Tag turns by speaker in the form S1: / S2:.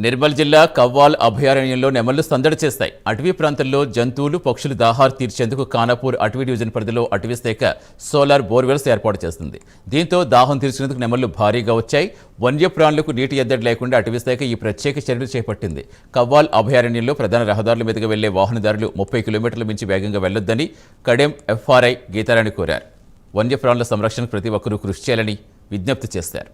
S1: నిర్మల్ జిల్లా కవ్వాల్ అభయారణ్యంలో నెమళ్లు సందడి చేస్తాయి. అటవీ ప్రాంతంలో జంతువులు, పక్షులు దాహాలు తీర్చేందుకు ఖానాపూర్ అటవీ డివిజన్ పరిధిలో అటవీ శాఖ సోలార్ బోర్వెల్స్ ఏర్పాటు చేస్తుంది. దీంతో దాహం తీర్చేందుకు నెమళ్లు భారీగా వచ్చాయి. వన్యప్రాణులకు నీటి ఎద్దడి లేకుండా అటవీ శాఖ ఈ ప్రత్యేక చర్యలు చేపట్టింది. కవ్వాల్ అభయారణ్యంలో ప్రధాన రహదారుల మీదుగా వెళ్లే వాహనదారులు 30 కిలోమీటర్ల మించి వేగంగా వెళ్లొద్దని కడెం ఎఫ్ఆర్ఐ గీతారాణి కోరారు. వన్యప్రాణుల సంరక్షణకు ప్రతి ఒక్కరూ కృషి చేయాలని విజ్ఞప్తి చేశారు.